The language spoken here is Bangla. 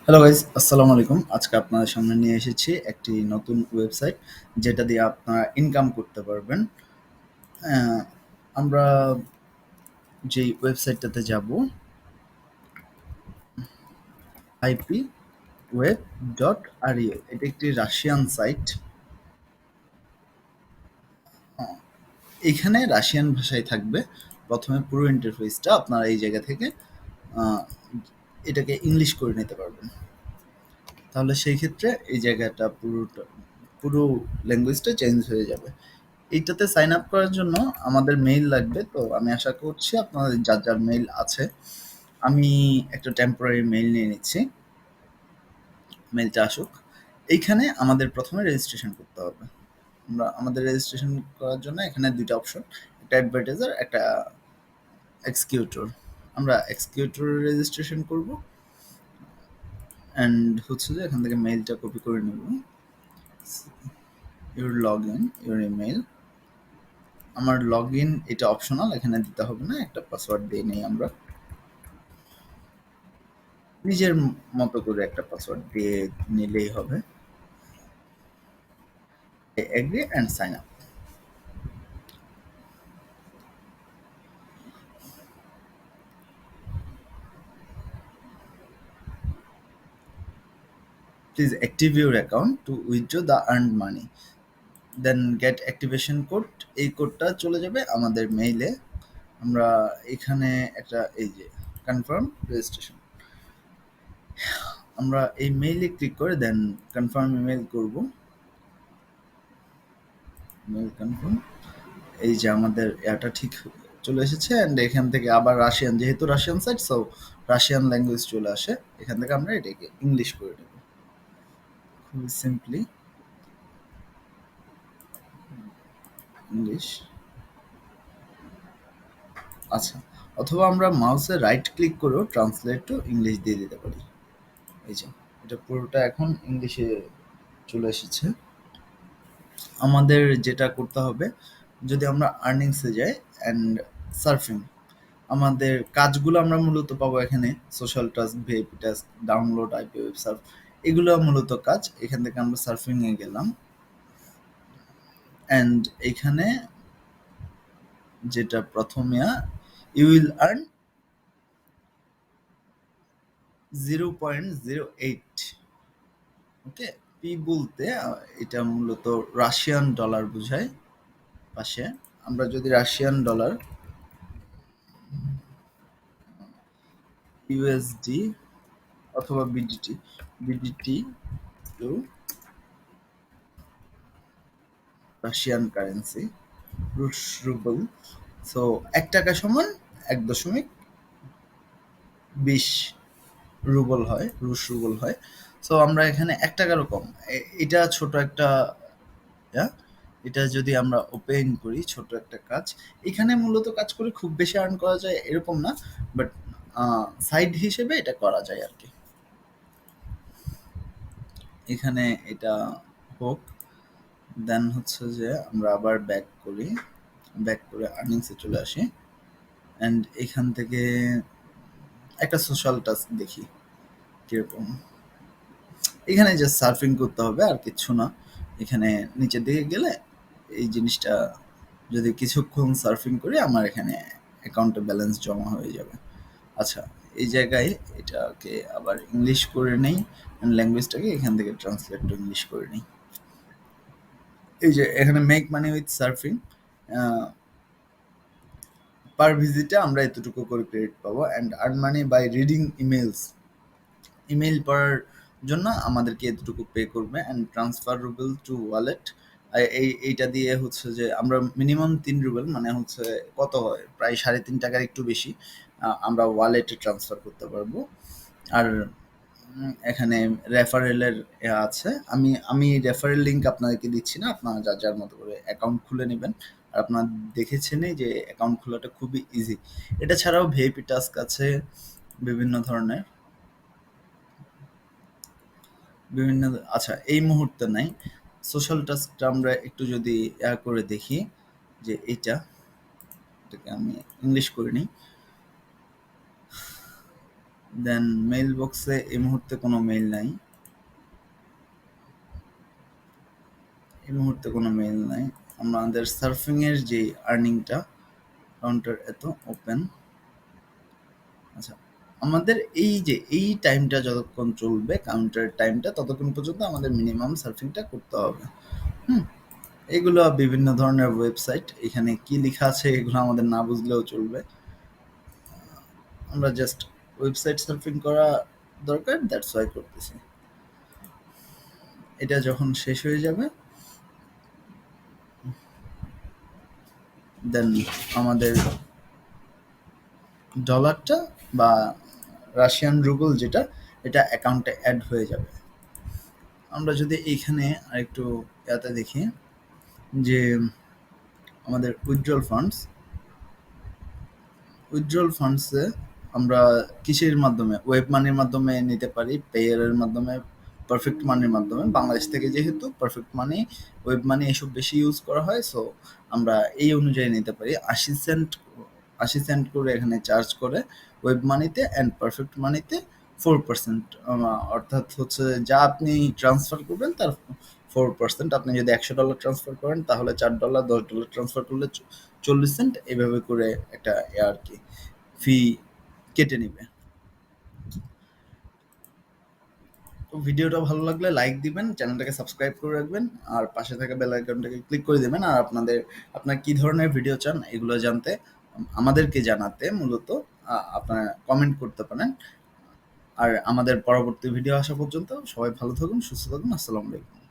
হ্যালো গাইস, আসসালামু আলাইকুম। আজকে আপনাদের সামনে নিয়ে এসেছি একটি নতুন ওয়েবসাইট যেটা দিয়ে আপনারা ইনকাম করতে পারবেন। আহ, আমরা যেই ওয়েবসাইটটাতে যাব, আইপি ওয়েব ডট আরইউ, এটা একটি রাশিয়ান সাইট। এখানে রাশিয়ান ভাষায় থাকবে। প্রথমে পুরো ইন্টারফেসটা আপনারা এই জায়গা থেকে আহ, এটাকে ইংলিশ করে নিতে পারবেন। তাহলে সেই ক্ষেত্রে এই জায়গাটা পুরো ল্যাঙ্গুয়েজটা চেঞ্জ হয়ে যাবে। এইটাতে সাইন আপ করার জন্য আমাদের মেইল লাগবে। তো আমি আশা করছি আপনাদের যার যার মেইল আছে। আমি একটা টেম্পোরারি মেইল নিয়ে নিচ্ছি, মেইলটা আসুক। এইখানে আমাদের প্রথমে রেজিস্ট্রেশন করতে হবে। আমাদের রেজিস্ট্রেশন করার জন্য এখানে দুইটা অপশন, একটা অ্যাডভার্টাইজার, একটা এক্সিকিউটর। আমরা এক্সিকিউটর রেজিস্ট্রেশন করব অ্যান্ড হচ্ছে যে এখান থেকে মেইলটা কপি করে নেব। Your log in, your email. আমার লগ ইন এটা অপশনাল, এখানে দিতে হবে না, একটা পাসওয়ার্ড দিয়ে নেই আমরা। নিজের মতো করে একটা পাসওয়ার্ড দিয়ে নিলেই হবে। Agree and sign up. Please active your account to withdraw the earned money, then get activation code. এই কোডটা চলে যাবে আমাদের মেইলে। আমরা এখানে একটা এই যে কনফার্ম রেজিস্ট্রেশন, আমরা এই মেইলে ক্লিক করে দেন কনফার্ম ইমেল করব। মেইল কনফার্ম, এই যে আমাদের এটা ঠিক চলে এসেছে। অ্যান্ড এখান থেকে আবার রাশিয়ান, যেহেতু Russian site, so Russian language চলে আসে। এখান থেকে আমরা এটাকে ইংলিশ করে নেব খুবই সিম্পলি, ইংলিশ। আচ্ছা, অথবা আমরা মাউসে রাইট ক্লিক করেও ট্রান্সলেট টু ইংলিশ দিয়ে দিতে পারি। এই যে এটা পুরোটা এখন ইংলিশে চলে এসেছে। আমাদের যেটা করতে হবে, যদি আমরা আর্নিংসে যাই অ্যান্ড সার্ফিং, আমাদের কাজগুলো আমরা মূলত পাবো এখানে। Social task, VIP task, download, IP web Surf, এগুলো মূলত কাজ। এখান থেকে আমরা সার্ফিংয়ে গেলাম অ্যান্ড এখানে যেটা প্রথমে, you will earn 0.08। Okay, P বলতে এটা মূলত রাশিয়ান ডলার বোঝায় পাশে। আমরা যদি রাশিয়ান ডলার, ইউএসডি অথবা BDT, BDT to Russian currency, রুশ রুবল। সো 1 টাকা সমান 1.20 রুবল হয়, রুশ রুবল হয়। সো আমরা এখানে 1 টাকারও কম। এটা ছোট একটা, ইয়া, এটা যদি আমরা ওপেন করি, ছোট একটা কাজ। এখানে মূলত কাজ করে খুব বেশি আর্ন করা যায় এরকম না, বাট সাইড হিসেবে এটা করা যায় আর কি। এখানে এটা হোক, দেন হচ্ছে যে আমরা আবার ব্যাক করি, ব্যাক করে আর্নিংসে চলে আসি অ্যান্ড এখান থেকে একটা সোশ্যাল টাস্ক দেখি কিরকম। এখানে জাস্ট সার্ফিং করতে হবে আর কিচ্ছু না। এখানে নিচের দিকে গেলে এই জিনিসটা, যদি কিছুক্ষণ সার্ফিং করি আমার এখানে অ্যাকাউন্টে ব্যালেন্স জমা হয়ে যাবে। আচ্ছা, এই জায়গায় এটাকে আবার ইংলিশ করে নেই, ল্যাঙ্গুয়েজটাকে এখান থেকে ট্রান্সলেট টু ইংলিশ করে নিই। এই যে এখানে make money with surfing, per ভিজিটে আমরা এতটুকু করে ক্রেডিট পাবো। And earn money by reading emails, email পড়ার জন্য আমাদেরকে এতটুকু পে করবে। And transfer rouble to wallet, এইটা দিয়ে হচ্ছে যে আমরা মিনিমাম 3 রুবেল, মানে হচ্ছে কত হয়, প্রায় 3.5 টাকার একটু বেশি, আমরা ওয়ালেটে ট্রান্সফার করতে পারবো। আর এখানে রেফারেলের আছে। আমি আমি রেফারেল লিঙ্ক আপনাদেরকে দিচ্ছি না, আপনারা যার যার মতো করে অ্যাকাউন্ট খুলে নেবেন। আর আপনারা দেখেছেনই যে অ্যাকাউন্ট খোলাটা খুবই ইজি। এটা ছাড়াও ভিআইপি টাস্ক আছে বিভিন্ন ধরনের, বিভিন্ন। আচ্ছা, এই মুহূর্তে নাই। সোশ্যাল টাস্কটা আমরা একটু যদি করে দেখি, যে এটাকে আমি ইংলিশ করে নিই। দেন মেইল বক্সে এই মুহূর্তে কোনো মেইল নাই, আমাদের সার্ফিং এর যে আর্নিংটা কাউন্টার এত ওপেন। আচ্ছা, আমাদের এই যে এই টাইমটা যতক্ষণ চলবে কাউন্টার টাইমটা, ততক্ষণ পর্যন্ত আমাদের মিনিমাম সার্ফিংটা করতে হবে। এগুলো বিভিন্ন ধরনের ওয়েবসাইট, এখানে কি লেখা আছে এগুলো আমাদের না বুঝলেও চলবে, আমরা জাস্ট ওয়েবসাইট সার্ফিং করা দরকার, দ্যাটস ওয়াই করতেছি। এটা যখন শেষ হয়ে যাবে দেন আমাদের ডলারটা বা রাশিয়ান রুবল যেটা, এটা অ্যাকাউন্টে অ্যাড হয়ে যাবে। আমরা যদি এইখানে আরেকটু ইয়াতে দেখি যে আমাদের উইথড্রল ফান্ডসে আমরা কিসের মাধ্যমে, ওয়েব মানির মাধ্যমে নিতে পারি, পেয়ারের মাধ্যমে, পারফেক্ট মানির মাধ্যমে। বাংলাদেশ থেকে যেহেতু পারফেক্ট মানি, ওয়েব মানি এসব বেশি ইউজ করা হয়, সো আমরা এই অনুযায়ী নিতে পারি। 80 সেন্ট করে এখানে চার্জ করে ওয়েব মানিতে, অ্যান্ড পারফেক্ট মানিতে 4%, অর্থাৎ হচ্ছে যা আপনি ট্রান্সফার করবেন তার 4%। আপনি যদি $100 ট্রান্সফার করেন তাহলে $4, $10 ট্রান্সফার করলে 40 সেন্ট, এভাবে করে একটা আর কি ফি কেটে নিবে। তো ভিডিওটা ভালো লাগলে লাইক দিবেন, চ্যানেলটাকে সাবস্ক্রাইব করে রাখবেন, আর পাশে থাকা বেল আইকনটাকে ক্লিক করে দিবেন। আর আপনার কি ধরনের ভিডিও চান এগুলো জানতে, আমাদেরকে জানাতে মূলত আপনারা কমেন্ট করতে পারেন। আর আমাদের পরবর্তী ভিডিও আসা পর্যন্ত সবাই ভালো থাকুন, সুস্থ থাকুন। আসসালামু আলাইকুম।